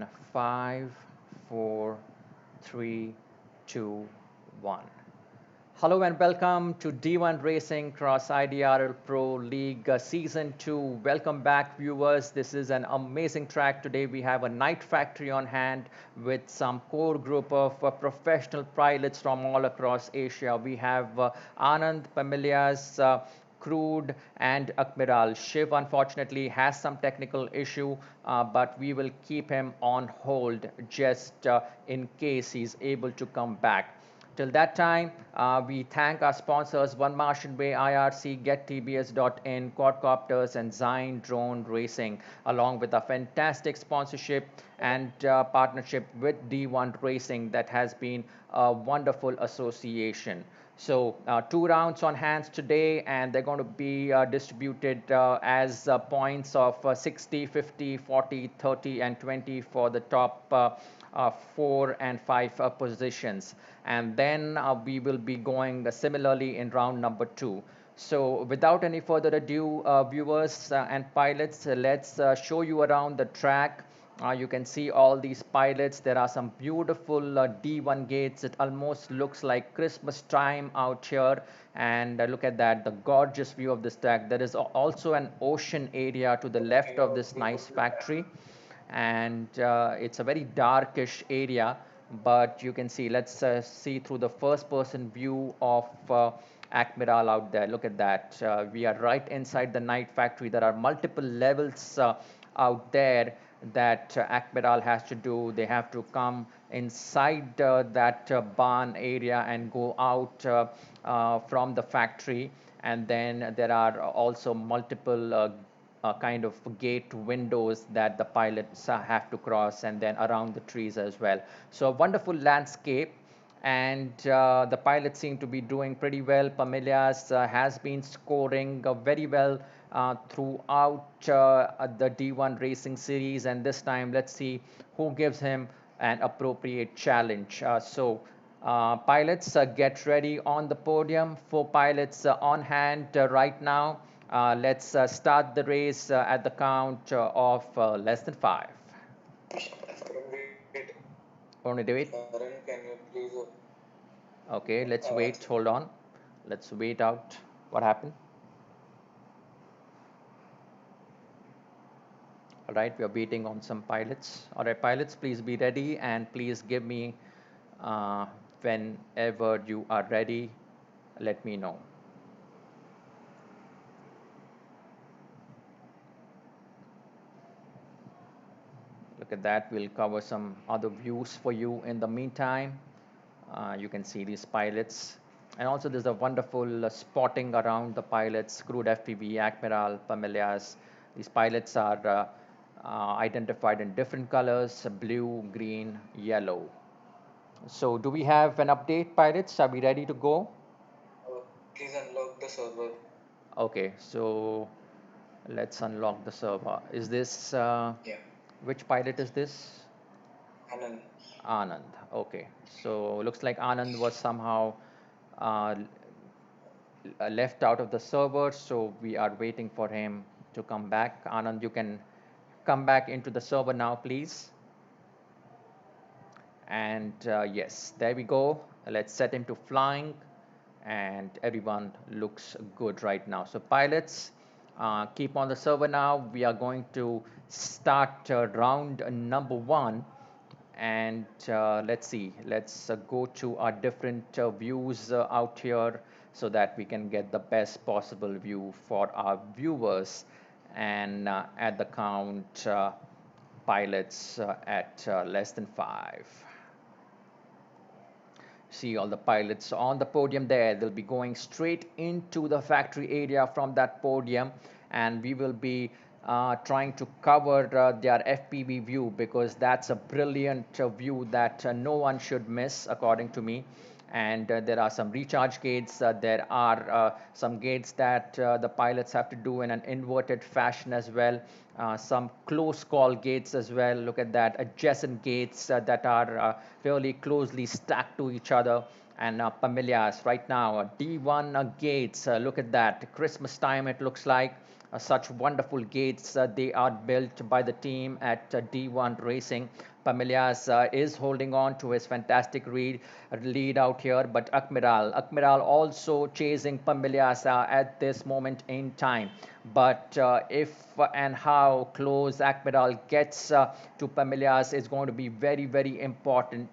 in 5, 4, 3, 2, 1. Hello and welcome to D1 Racing Cross IDRL Pro League Season 2. Welcome back, viewers. This is an amazing track. Today we have a night factory on hand with some core group of professional pilots from all across Asia. We have Anand, Pamilias, Crude, and Akmiral. Shiv unfortunately has some technical issue, but we will keep him on hold just in case he's able to come back. Till that time, we thank our sponsors One Martian Way, IRC, GetTBS.in, Quadcopters, and Zine Drone Racing, along with a fantastic sponsorship and partnership with D1 Racing that has been a wonderful association. So, two rounds on hands today, and they're going to be distributed as points of 60, 50, 40, 30, and 20 for the top 4 and 5 positions. And then we will be going similarly in round number 2. So, without any further ado, viewers and pilots, let's show you around the track. You can see all these pilots. There are some beautiful D1 gates. It almost looks like Christmas time out here. And look at that, the gorgeous view of this track. There is also an ocean area to the left of this nice factory. And it's a very darkish area, but you can see, let's see through the first person view of Admiral out there. Look at that. We are right inside the night factory. There are multiple levels out there that Admiral has to do. They have to come inside that barn area and go out from the factory. And then there are also multiple kind of gate windows that the pilots have to cross, and then around the trees as well. So a wonderful landscape, and the pilots seem to be doing pretty well. Pamilias has been scoring very well throughout the D1 Racing Series, and this time let's see who gives him an appropriate challenge. Pilots, get ready on the podium. 4 pilots on hand right now. Let's start the race at the count of less than 5. Wait, Only do it. Karan, can you please? Okay, let's wait. Hold on. Let's wait out what happened. All right, we are waiting on some pilots. All right, pilots, please be ready and please give me uh, whenever you are ready. Let me know. Look at that. We'll cover some other views for you in the meantime. You can see these pilots. And also there's a wonderful spotting around the pilots, Crude FPV, Admiral, Pamelias. These pilots are identified in different colors, blue, green, yellow. So do we have an update, pilots? Are we ready to go? Please unlock the server. Okay, so let's unlock the server. Is this, Yeah, which pilot is this? Anand. Anand. Okay, so looks like Anand was somehow uh, left out of the server, so we are waiting for him to come back. Anand, you can come back into the server now, please. And yes, there we go. Let's set him to flying, and everyone looks good right now. So pilots, keep on the server now. We are going to start round number 1, and let's see, let's go to our different views out here so that we can get the best possible view for our viewers. And at the count, pilots at less than 5. See all the pilots on the podium there. They'll be going straight into the factory area from that podium, and we will be trying to cover their FPV view, because that's a brilliant view that no one should miss, according to me. And there are some recharge gates. There are some gates that the pilots have to do in an inverted fashion as well. Some close call gates as well. Look at that, adjacent gates that are really closely stacked to each other. And Pamilias right now, D1 gates. Look at that, Christmas time it looks like. such wonderful gates. They are built by the team at D1 Racing. Pamelias is holding on to his fantastic lead out here, but Akmiral also chasing Pamelias at this moment in time. But if and how close Akmiral gets to Pamelias is going to be very, very important.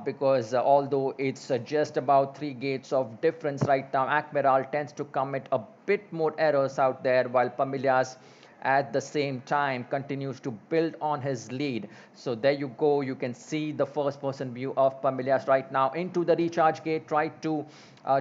Because although it's just about 3 gates of difference right now, Akmiral tends to commit a bit more errors out there, while Pamelias at the same time continues to build on his lead. So there you go. You can see the first person view of Pamelias right now into the recharge gate. Try to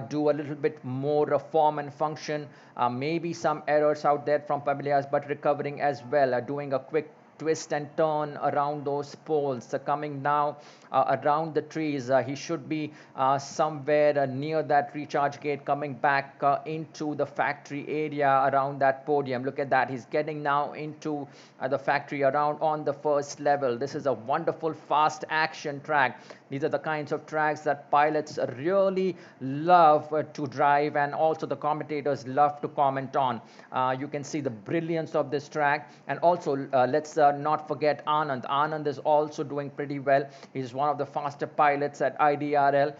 do a little bit more form and function. Maybe some errors out there from Pamelias, but recovering as well, doing a quick twist and turn around those poles, coming now around the trees. He should be somewhere near that recharge gate, coming back into the factory area around that podium. Look at that. He's getting now into the factory around on the first level. This is a wonderful fast action track. These are the kinds of tracks that pilots really love to drive, and also the commentators love to comment on. You can see the brilliance of this track. And also, let's not forget Anand. Anand is also doing pretty well. He's one of the faster pilots at IDRL,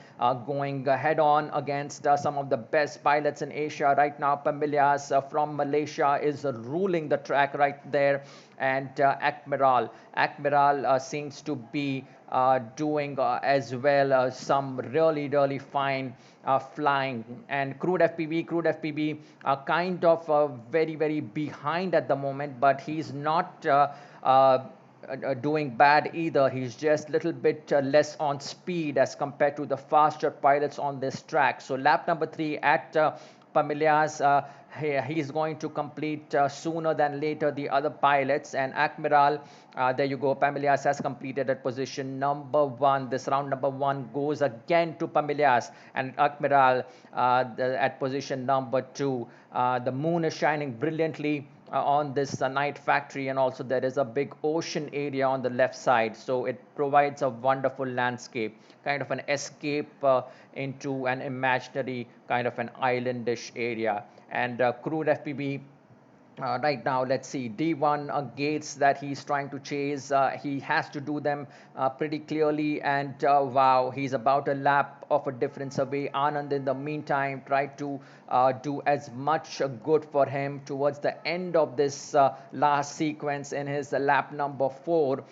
going head on against some of the best pilots in Asia right now. Pamelias from Malaysia is ruling the track right there, and Akmiral seems to be doing as well some really, really fine flying. And Crude FPV kind of very, very behind at the moment, but he's not doing bad either. He's just a little bit less on speed as compared to the faster pilots on this track. So lap number 3 at Pamelias, he's going to complete sooner than later the other pilots. And Akmiral, there you go. Pamelias has completed at position number 1. This round number 1 goes again to Pamelias, and Akmiral at position number 2. The moon is shining brilliantly on this night factory, and also there is a big ocean area on the left side, so it provides a wonderful landscape, kind of an escape into an imaginary kind of an islandish area. And Crude FPV right now, let's see, D1 gates that he's trying to chase. He has to do them pretty clearly, and wow, he's about a lap of a difference away. Anand, in the meantime, tried to do as much good for him towards the end of this last sequence in his lap number 4.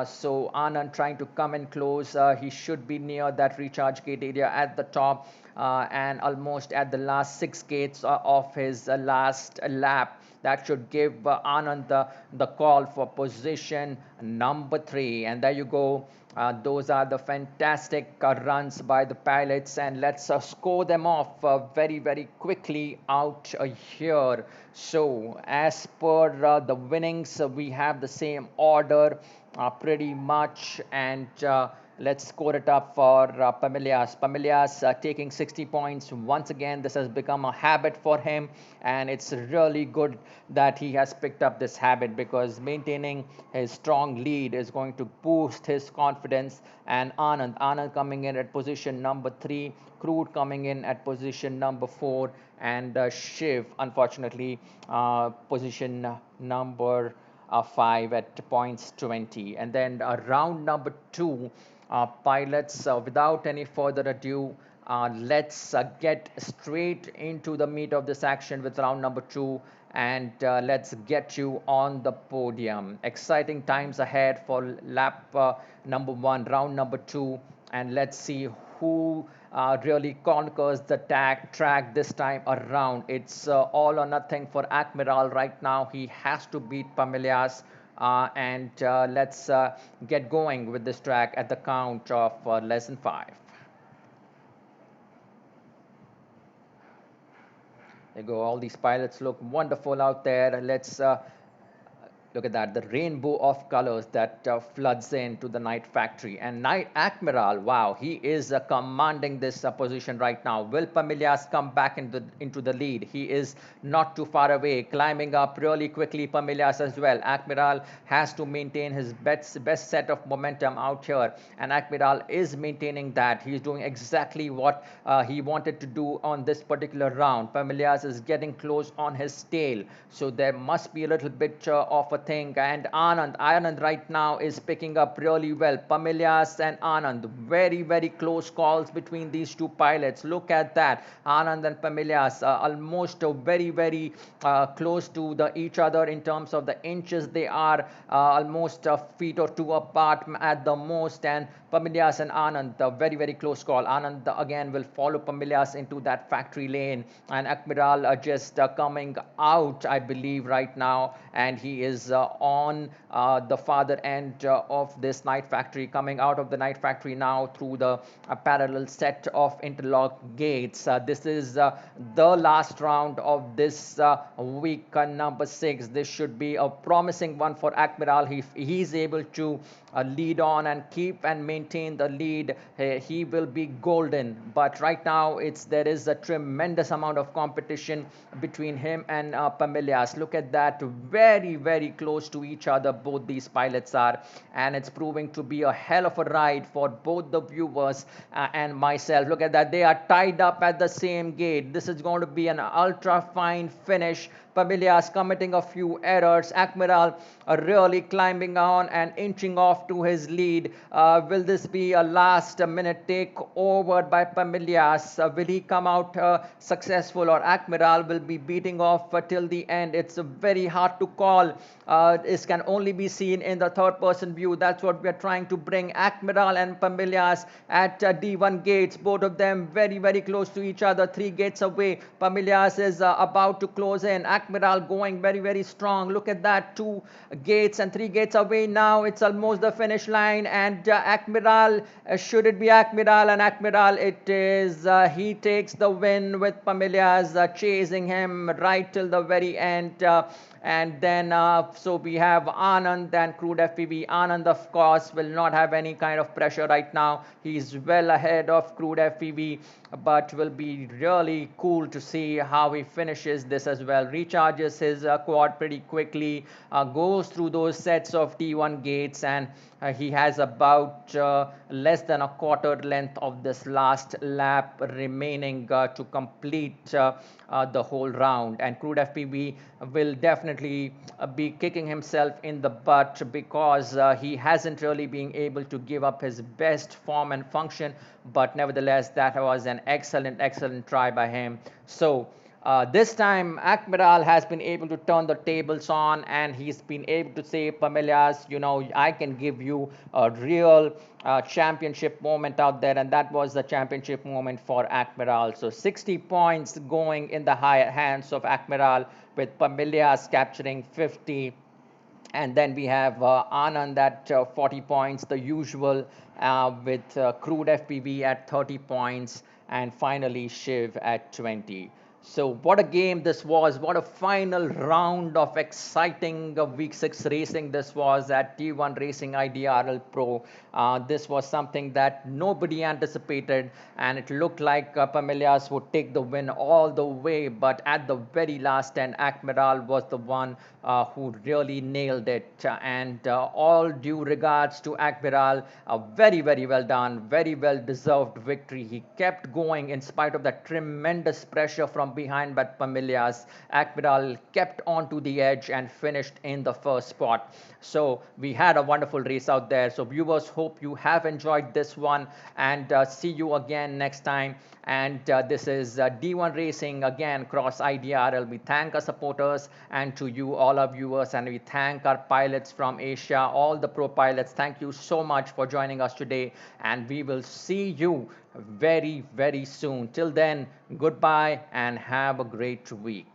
So Anand trying to come in close. He should be near that recharge gate area at the top, and almost at the last 6 gates of his last lap. That should give Anand the call for position number 3. And there you go. Those are the fantastic runs by the pilots, and let's score them off very, very quickly out here. So, as per the winnings, we have the same order pretty much, and let's score it up for Pamelias. Pamelias taking 60 points once again. This has become a habit for him, and it's really good that he has picked up this habit, because maintaining his strong lead is going to boost his confidence. And Anand coming in at position number 3, Crude coming in at position number 4, and Shiv, unfortunately, position number 5 at points 20. And then round number 2, pilots, without any further ado, let's get straight into the meat of this action with round number 2, and let's get you on the podium. Exciting times ahead for lap number 1, round number 2, and let's see who really conquers the track this time around. It's all or nothing for Akmiral right now. He has to beat Pamelias, and let's get going with this track at the count of less than 5. There you go. All these pilots look wonderful out there. Let's Look at that, the rainbow of colors that floods into the Night Factory. And Night Admiral, wow, he is commanding this position right now. Will Pamelias come back into the lead? He is not too far away, climbing up really quickly. Pamelias as well. Admiral has to maintain his best set of momentum out here, and Admiral is maintaining that. He's doing exactly what he wanted to do on this particular round. Pamelias is getting close on his tail, so there must be a little bit of a thing. And Anand right now is picking up really well. Pamelias and Anand, very close calls between these two pilots. Look at that, Anand and Pamelias almost very close to each other in terms of the inches. They are almost a feet or two apart at the most. And Pamelias and Anand, a very close call. Anand again will follow Pamelias into that factory lane, and Admiral just coming out, I believe, right now, and he is on the farther end of this Night Factory, coming out of the Night Factory now through the parallel set of interlock gates. This is the last round of this week number 6. This should be a promising one for Admiral. If he's able to lead on and keep and maintain the lead, he will be golden. But right now there is a tremendous amount of competition between him and Pamelias. Look at that, very close to each other both these pilots are, and it's proving to be a hell of a ride for both the viewers and myself. Look at that, they are tied up at the same gate. This is going to be an ultra fine finish. Pamelias committing a few errors. Admiral really climbing on and inching off to his lead. Will this be a last minute takeover by Pamelias? Will he come out successful, or Admiral will be beating off till the end? It's very hard to call. This can only be seen in the third person view. That's what we're trying to bring. Admiral and Pamelias at D1 gates, both of them very close to each other, 3 gates away. Pamelias is about to close in. Admiral going very strong. Look at that, 2 gates and 3 gates away now. It's almost the finish line, and Admiral, should it be Admiral? And Admiral it is. He takes the win with Pamelias chasing him right till the very end. And then so we have Anand and Crude FPV. Anand, of course, will not have any kind of pressure right now. He's well ahead of Crude FPV, but will be really cool to see how he finishes this as well. Recharges his quad pretty quickly, goes through those sets of T1 gates, and he has about less than a quarter length of this last lap remaining to complete the whole round. And Crude FPV will definitely be kicking himself in the butt, because he hasn't really been able to give up his best form and function. But nevertheless, that was an excellent try by him. So this time Admiral has been able to turn the tables on, and he's been able to say, Pamelias, I can give you a real championship moment out there. And that was the championship moment for Admiral. So 60 points going in the high hands of Admiral, with Pamelias capturing 50. And then we have Anand at 40 points, the usual, with Crude FPV at 30 points, and finally Shiv at 20. So what a game this was. What a final round of exciting week 6 racing this was at D1xIDRL Pro. This was something that nobody anticipated, and it looked like Pamelias would take the win all the way, but at the very last end, Admiral was the one who really nailed it. And all due regards to Admiral, a very well done, very well deserved victory. He kept going in spite of that tremendous pressure from behind, but Pamelias, Admiral kept on to the edge and finished in the first spot. So we had a wonderful race out there. So viewers, hope you have enjoyed this one, and see you again next time. And this is D1 Racing again, Cross IDRL. We thank our supporters, and to you all our viewers, and we thank our pilots from Asia, all the pro pilots. Thank you so much for joining us today, and we will see you very soon. Till then, goodbye and have a great week.